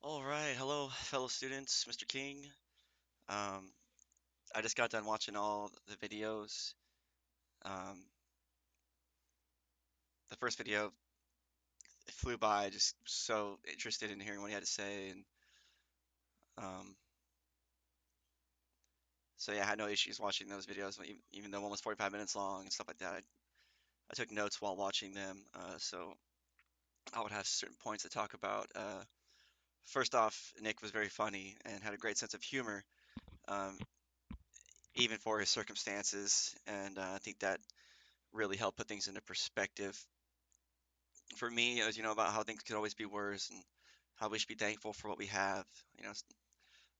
All right, hello, fellow students, Mr. King. Um, I just got done watching all the videos. Um, the first video flew by, just so interested in hearing what he had to say, and um, so yeah, I had no issues watching those videos, even though one was 45 minutes long and stuff like that. I took notes while watching them, so I would have certain points to talk about. First off, Nick was very funny and had a great sense of humor, um, even for his circumstances, and I think that really helped put things into perspective for me. It was, about how things could always be worse and how we should be thankful for what we have,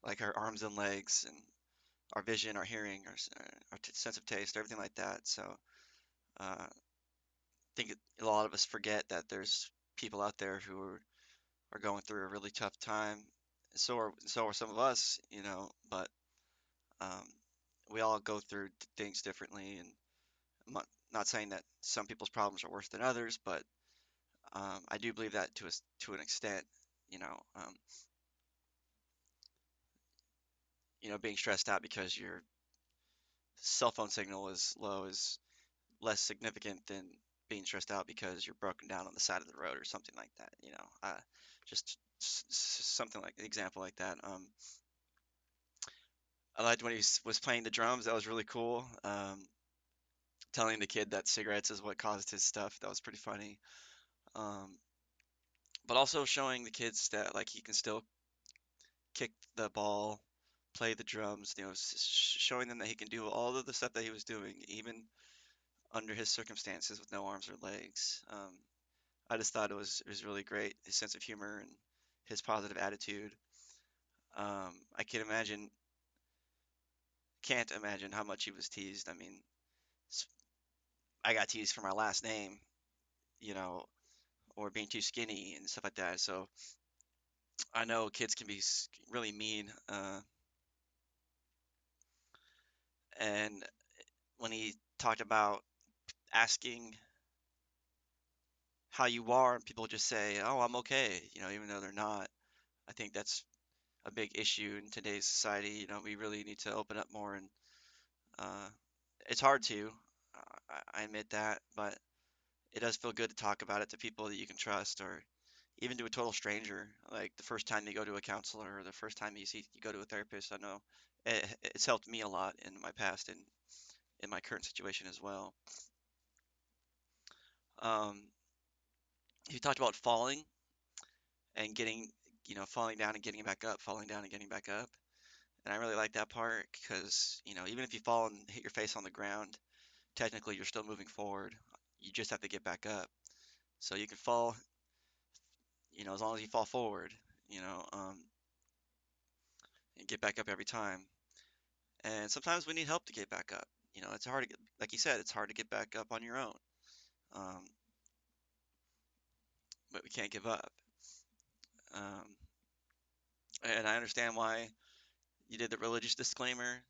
like our arms and legs and our vision, our hearing, our sense of taste, everything like that. So I think a lot of us forget that there's people out there who are going through a really tough time. So are some of us, but um, we all go through things differently. And I'm not saying that some people's problems are worse than others, but I do believe that to an extent, you know, um, being stressed out because your cell phone signal is low is less significant than being stressed out because you're broken down on the side of the road or something like that. Just something like an example like that. I liked when was playing the drums. That was really cool. Telling the kid that cigarettes is what caused his stuff. That was pretty funny. Um, but also showing the kids that like he can still kick the ball, play the drums, showing them that he can do all of the stuff that he was doing, even under his circumstances with no arms or legs. I just thought it was really great, his sense of humor and his positive attitude. I can't imagine how much he was teased. I mean, I got teased for my last name, you know, or being too skinny and stuff like that. So I know kids can be really mean. And when he talked about asking how you are, and people just say, "Oh, I'm okay," even though they're not. I think that's a big issue in today's society. We really need to open up more, and uh, it's hard to. I admit that, but it does feel good to talk about it to people that you can trust, or even to a total stranger. Like the first time you go to a counselor, or the first time you go to a therapist. I know it's helped me a lot in my past and in my current situation as well. Um, you talked about falling and falling down and getting back up, falling down and getting back up. And I really like that part because, even if you fall and hit your face on the ground, technically you're still moving forward. You just have to get back up. So you can fall, as long as you fall forward, you know, um, and get back up every time. And sometimes we need help to get back up. It's hard to get, like you said, it's hard to get back up on your own. Um, but we can't give up. Um, and I understand why you did the religious disclaimer,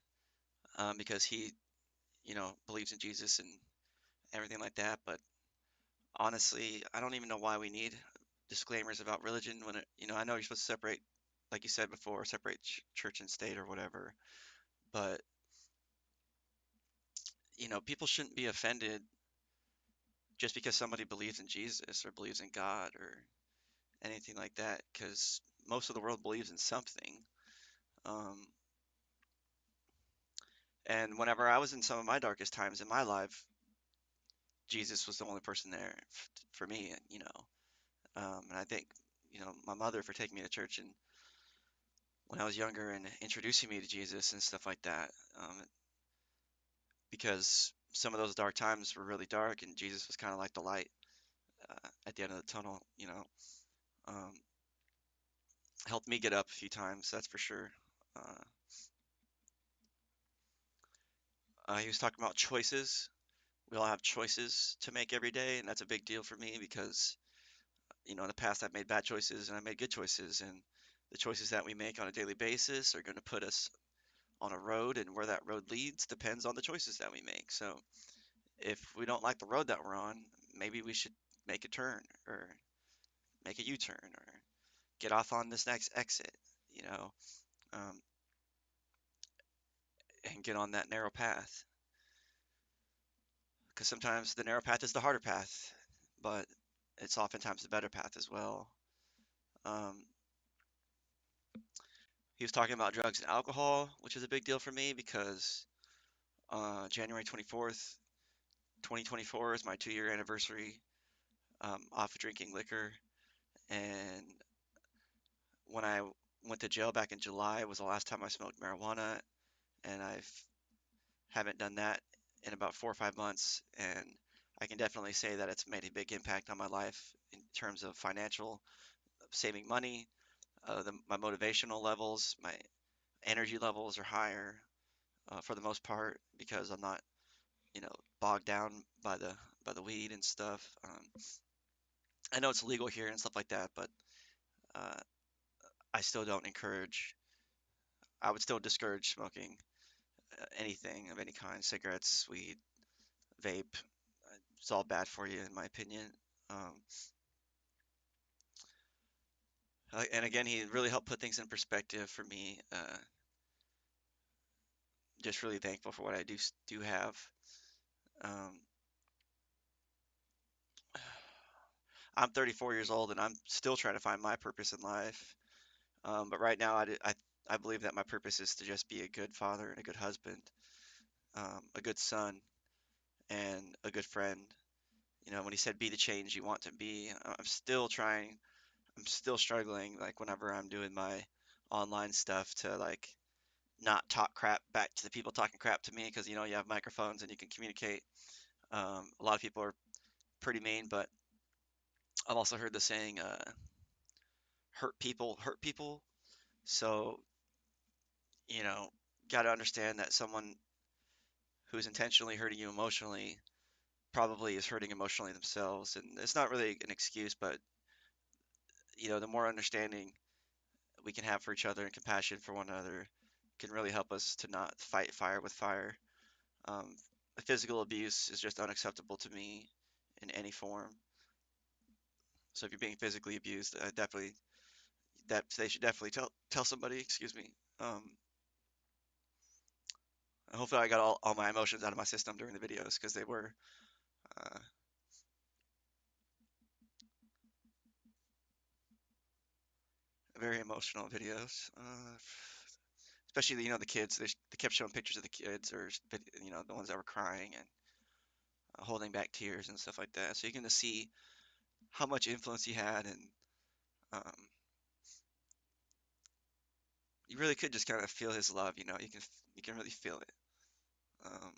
because he, believes in Jesus and everything like that. But honestly, I don't even know why we need disclaimers about religion when I know you're supposed to separate, like you said before, separate church and state or whatever. But, people shouldn't be offended just because somebody believes in Jesus or believes in God or anything like that, because most of the world believes in something. Um, and whenever I was in some of my darkest times in my life, Jesus was the only person there for me, and I think, my mother for taking me to church and when I was younger and introducing me to Jesus and stuff like that. Because some of those dark times were really dark, and Jesus was kind of like the light at the end of the tunnel. Um, Helped me get up a few times, that's for sure. Uh, he was talking about choices. We all have choices to make every day, and that's a big deal for me because, in the past I've made bad choices and I made good choices, and the choices that we make on a daily basis are going to put us on a road, and where that road leads depends on the choices that we make. So if we don't like the road that we're on, maybe we should make a turn or make a U-turn or get off on this next exit, you know, um, and get on that narrow path. Because sometimes the narrow path is the harder path, but it's oftentimes the better path as well. Um, he was talking about drugs and alcohol, which is a big deal for me because January 24th, 2024 is my 2-year anniversary off of drinking liquor. And when I went to jail back in July was the last time I smoked marijuana, and I haven't done that in about 4 or 5 months. And I can definitely say that it's made a big impact on my life in terms of financial, saving money, my motivational levels, my energy levels are higher for the most part because I'm not, you know, bogged down by the weed and stuff. I know it's illegal here and stuff like that, but uh, I still don't encourage. I would still discourage smoking anything of any kind, cigarettes, weed, vape. It's all bad for you, in my opinion. Um, and again, he really helped put things in perspective for me. Just really thankful for what I do have. Um, I'm 34 years old and I'm still trying to find my purpose in life. But right now, I believe that my purpose is to just be a good father and a good husband, a good son, and a good friend. You know, when he said be the change you want to be, I'm still trying, I'm still struggling, like whenever I'm doing my online stuff to like not talk crap back to the people talking crap to me because you know you have microphones and you can communicate. A lot of people are pretty mean, but I've also heard the saying, hurt people. So, you know, got to understand that someone who's intentionally hurting you emotionally probably is hurting emotionally themselves. And it's not really an excuse, but, you know, the more understanding we can have for each other and compassion for one another can really help us to not fight fire with fire. Um, Physical abuse is just unacceptable to me in any form. So if you're being physically abused, definitely that they should definitely tell somebody. Excuse me. Um, Hopefully, I got all my emotions out of my system during the videos because they were uh, very emotional videos. Especially you know the kids. They kept showing pictures of the kids or you know the ones that were crying and holding back tears and stuff like that. So you can just see how much influence he had, and um, you really could just kind of feel his love. You know, you can really feel it. Um,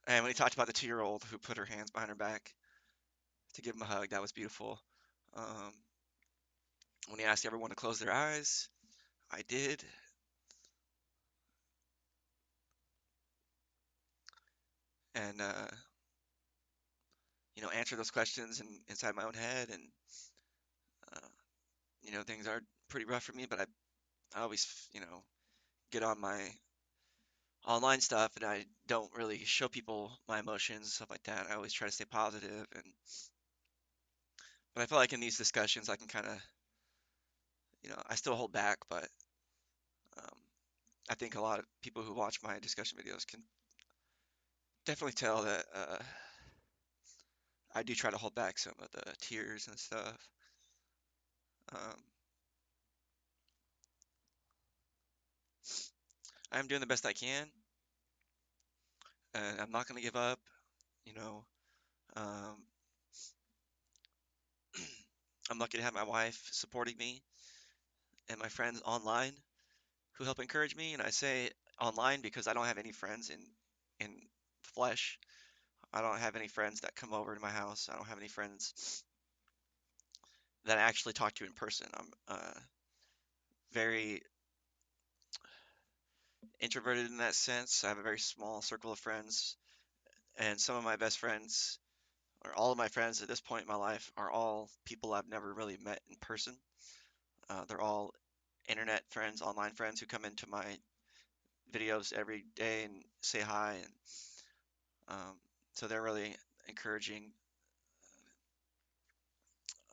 and when he talked about the 2-year-old who put her hands behind her back to give him a hug, that was beautiful. Um, when he asked everyone to close their eyes, I did, and you know, answer those questions and inside my own head, and uh, you know, things are pretty rough for me, but I always, you know, get on my online stuff and I don't really show people my emotions and stuff like that. I always try to stay positive, and but I feel like in these discussions I can kind of, you know, I still hold back, but um, I think a lot of people who watch my discussion videos can definitely tell that I do try to hold back some of the tears and stuff. Um, I'm doing the best I can, and I'm not going to give up. You know, um, I'm lucky to have my wife supporting me and my friends online who help encourage me. And I say online because I don't have any friends in flesh. I don't have any friends that come over to my house. I don't have any friends that I actually talk to in person. I'm very introverted in that sense. I have a very small circle of friends, and some of my best friends, or all of my friends at this point in my life, are all people I've never really met in person. They're all internet friends, online friends who come into my videos every day and say hi, and um, so they're really encouraging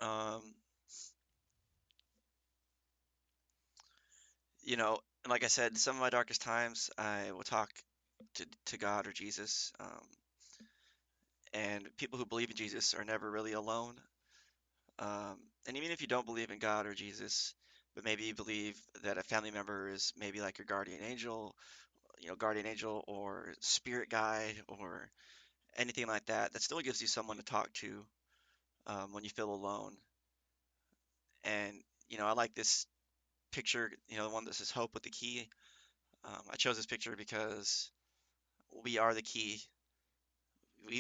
Um, you know, and like I said, some of my darkest times, I will talk to God or Jesus. And people who believe in Jesus are never really alone. And even if you don't believe in God or Jesus, but maybe you believe that a family member is maybe like your guardian angel or spirit guide or anything like that, that still gives you someone to talk to when you feel alone. And, I like this picture, the one that says hope with the key. I chose this picture because we are the key.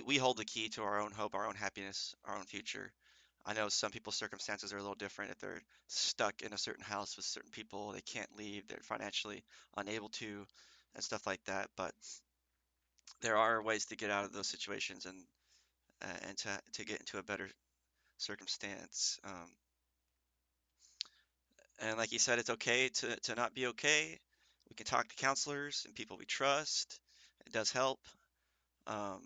We hold the key to our own hope, our own happiness, our own future. I know some people's circumstances are a little different. If they're stuck in a certain house with certain people, they can't leave, they're financially unable to, and stuff like that. But there are ways to get out of those situations and to get into a better circumstance. And like you said, it's okay to not be okay. We can talk to counselors and people we trust. It does help. Um,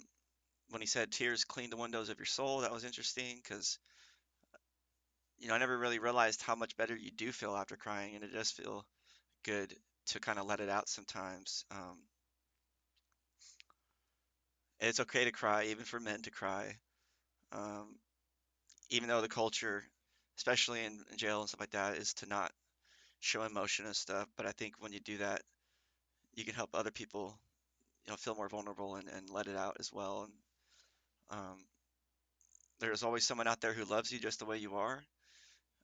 when he said tears clean the windows of your soul, that was interesting because I never really realized how much better you do feel after crying, and it does feel good to kind of let it out sometimes. It's okay to cry, even for men to cry, um, even though the culture, especially in jail and stuff like that, is to not show emotion and stuff. But I think when you do that, you can help other people, feel more vulnerable and let it out as well. And um, there's always someone out there who loves you just the way you are.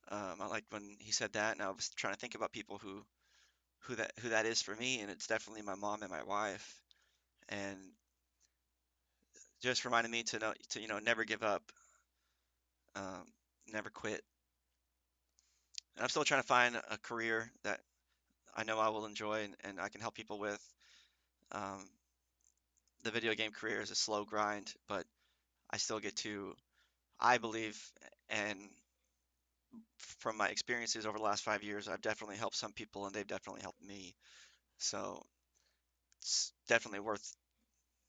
I like when he said that, and I was trying to think about people who that is for me, and it's definitely my mom and my wife, and just reminded me to know to never give up, um, never quit. And I'm still trying to find a career that I know I will enjoy and I can help people with. Um, the video game career is a slow grind, but I still get to, I believe, and from my experiences over the last 5 years, I've definitely helped some people and they've definitely helped me. So it's definitely worth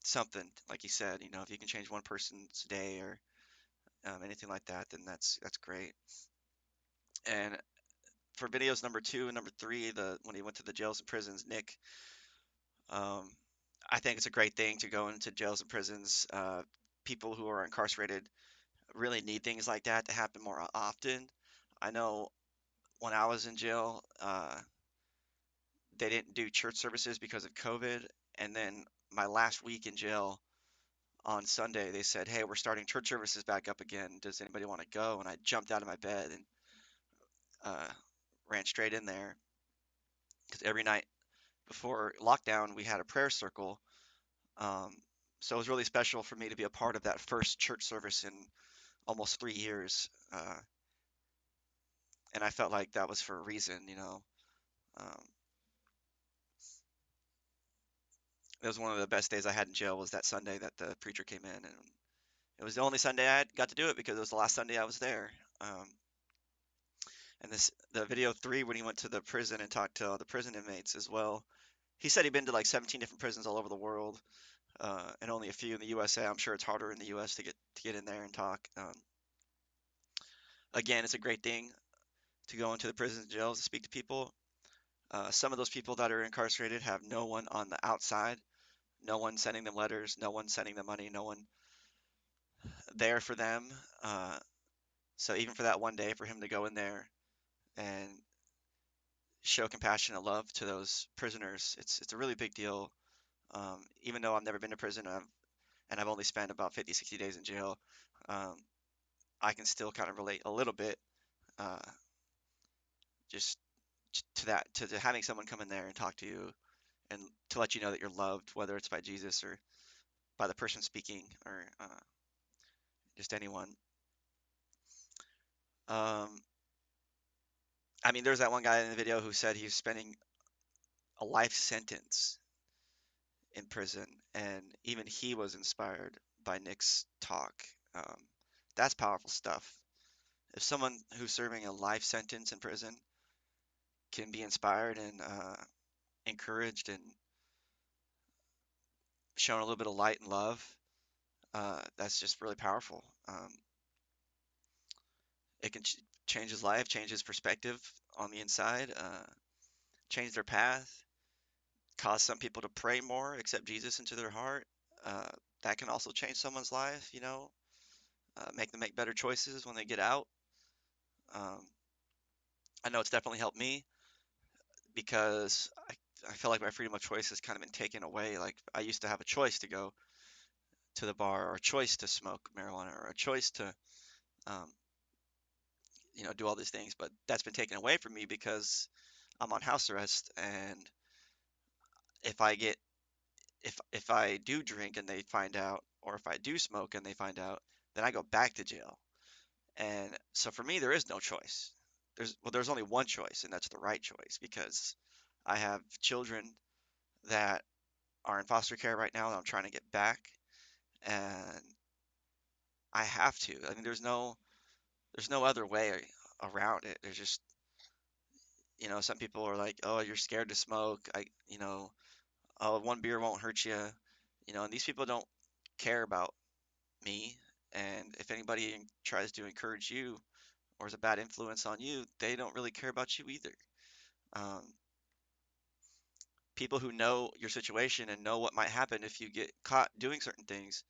something, like you said, if you can change one person's day or anything like that, then that's great. And for videos number two and number three, the when he went to the jails and prisons, Nick, um, I think it's a great thing to go into jails and prisons. People who are incarcerated really need things like that to happen more often. I know when I was in jail, they didn't do church services because of COVID, and then my last week in jail on Sunday, they said, "Hey, we're starting church services back up again. Does anybody want to go?" And I jumped out of my bed and uh, ran straight in there because every night before lockdown, we had a prayer circle. Um, so it was really special for me to be a part of that first church service in almost 3 years. And I felt like that was for a reason. Um, it was one of the best days I had in jail was that Sunday that the preacher came in, and it was the only Sunday I got to do it because it was the last Sunday I was there. And the video three when he went to the prison and talked to all the prison inmates as well. He said he'd been to like 17 different prisons all over the world, and only a few in the USA. I'm sure it's harder in the US to get in there and talk. Again, it's a great thing to go into the prisons and jails to speak to people. Some of those people that are incarcerated have no one on the outside, no one sending them letters, no one sending them money, no one there for them. Uh, so even for that one day, for him to go in there and show compassion and love to those prisoners, it's a really big deal. Even though I've never been to prison and I've only spent about 50, 60 days in jail, um, I can still kind of relate a little bit, uh, just to having someone come in there and talk to you and to let you know that you're loved, whether it's by Jesus or by the person speaking or just anyone. Um, I mean, there's that one guy in the video who said he was spending a life sentence in prison, and even he was inspired by Nick's talk. Um, that's powerful stuff. If someone who's serving a life sentence in prison can be inspired and encouraged and shown a little bit of light and love, that's just really powerful. it can change his life, change his perspective on the inside, change their path, cause some people to pray more, accept Jesus into their heart. Uh, that can also change someone's life, make them make better choices when they get out. Um, I know it's definitely helped me because I feel like my freedom of choice has kind of been taken away. Like I used to have a choice to go to the bar or a choice to smoke marijuana or a choice to, um, do all these things, but that's been taken away from me because I'm on house arrest. And if I get, if I do drink and they find out, or if I do smoke and they find out, then I go back to jail. And so for me, there is no choice. There's only one choice, and that's the right choice because I have children that are in foster care right now that I'm trying to get back, and I have to. I mean, there's no other way around it. There's just, some people are like, "Oh, you're scared to smoke." "Oh, one beer won't hurt you." And these people don't care about me. And if anybody tries to encourage you or is a bad influence on you, they don't really care about you either. Um, People who know your situation and know what might happen if you get caught doing certain things,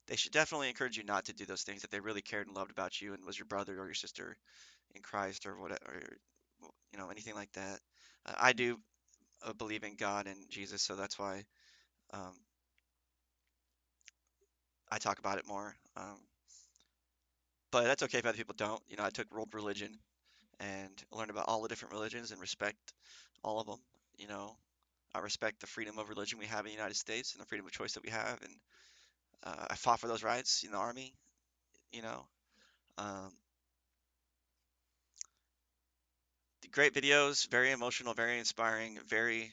they should definitely encourage you not to do those things if they really cared and loved about you and was your brother or your sister in Christ or whatever, or, anything like that. I do believe in God and Jesus, so that's why um, I talk about it more. But that's okay if other people don't. I took world religion and learned about all the different religions and respect all of them. You know, I respect the freedom of religion we have in the United States and the freedom of choice that we have. And I fought for those rights in the army. You know, um, great videos, very emotional, very inspiring, very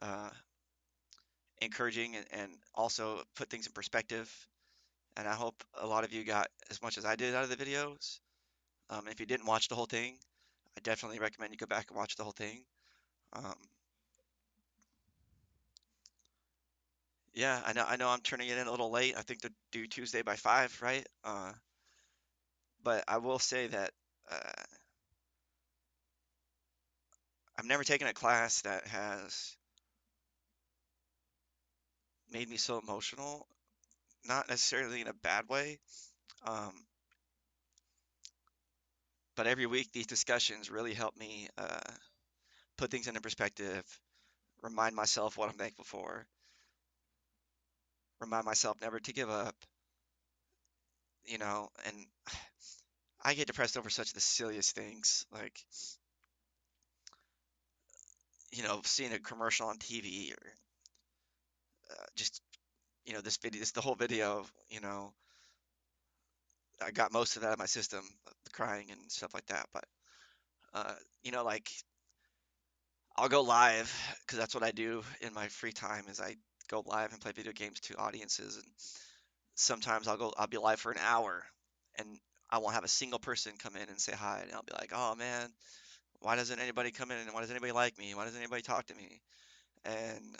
uh, encouraging, and also put things in perspective. And I hope a lot of you got as much as I did out of the videos. If you didn't watch the whole thing, I definitely recommend you go back and watch the whole thing. Um, yeah, I know I'm turning it in a little late. I think they're due Tuesday by 5, right? But I will say that uh, I've never taken a class that has made me so emotional, not necessarily in a bad way. Um, but every week, these discussions really help me put things into perspective, remind myself what I'm thankful for, remind myself never to give up, and I get depressed over such the silliest things, like, seeing a commercial on TV or just, the whole video, I got most of that out of my system, the crying and stuff like that. But, uh, like I'll go live because that's what I do in my free time is I go live and play video games to audiences. And sometimes I'll be live for an hour and I won't have a single person come in and say hi. And I'll be like, oh man, why doesn't anybody come in and why doesn't anybody like me? Why doesn't anybody talk to me? And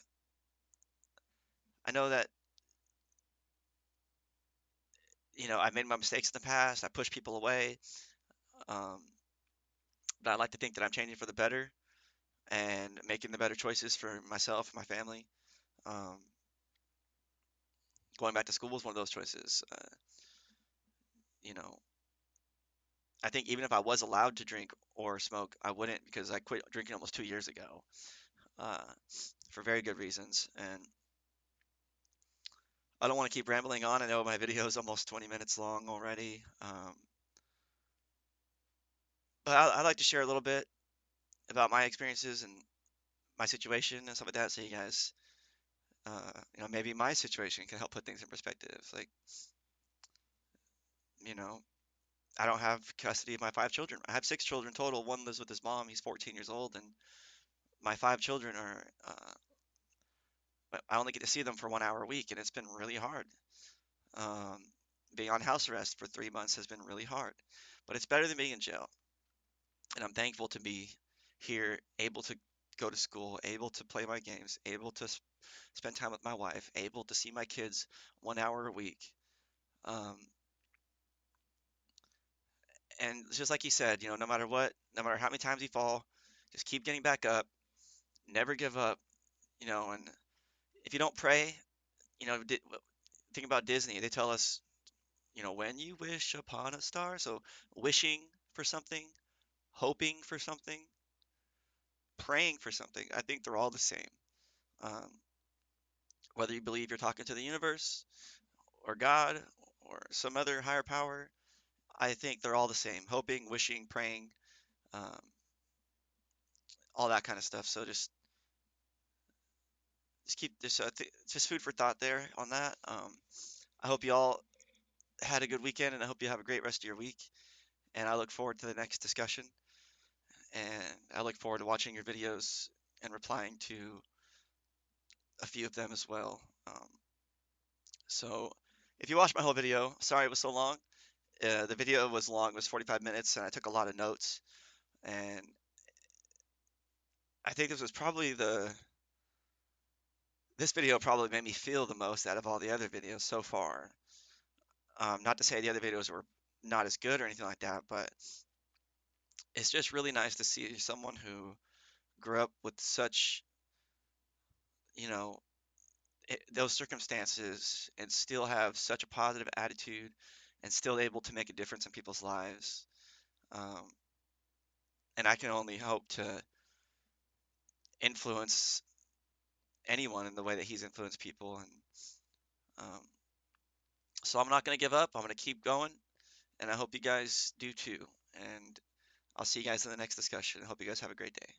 I know that, I made my mistakes in the past. I pushed people away. Um, but I like to think that I'm changing for the better and making the better choices for myself and my family. Um, Going back to school was one of those choices. You know, I think even if I was allowed to drink or smoke, I wouldn't because I quit drinking almost 2 years ago uh, for very good reasons. And I don't want to keep rambling on. I know my video is almost 20 minutes long already. But I'd like to share a little bit about my experiences and my situation and stuff like that so you guys, maybe my situation can help put things in perspective. Like, you know, I don't have custody of my 5 children. I have 6 children total. One lives with his mom. He's 14 years old, and my 5 children are. But I only get to see them for 1 hour a week, and it's been really hard. Um, Being on house arrest for 3 months has been really hard, but it's better than being in jail. And I'm thankful to be here, able to go to school, able to play my games, able to spend time with my wife, able to see my kids 1 hour a week. Um, And just like he said, no matter what, no matter how many times you fall, just keep getting back up, never give up, and if you don't pray, think about Disney. They tell us, when you wish upon a star. So wishing for something, hoping for something, praying for something, I think they're all the same. Um, whether you believe you're talking to the universe or God or some other higher power, I think they're all the same. Hoping, wishing, praying, um, all that kind of stuff. So just keep this. Just food for thought there on that. I hope you all had a good weekend, and I hope you have a great rest of your week. And I look forward to the next discussion. And I look forward to watching your videos and replying to a few of them as well. So if you watched my whole video, sorry it was so long. The video was long, it was 45 minutes, and I took a lot of notes. And I think this video probably made me feel the most out of all the other videos so far. Not to say the other videos were not as good or anything like that, but it's just really nice to see someone who grew up with such, you know, those circumstances and still have such a positive attitude and still able to make a difference in people's lives. Um, and I can only hope to influence anyone in the way that he's influenced people. And um, so I'm not going to give up. I'm going to keep going. And I hope you guys do too. And I'll see you guys in the next discussion. I hope you guys have a great day.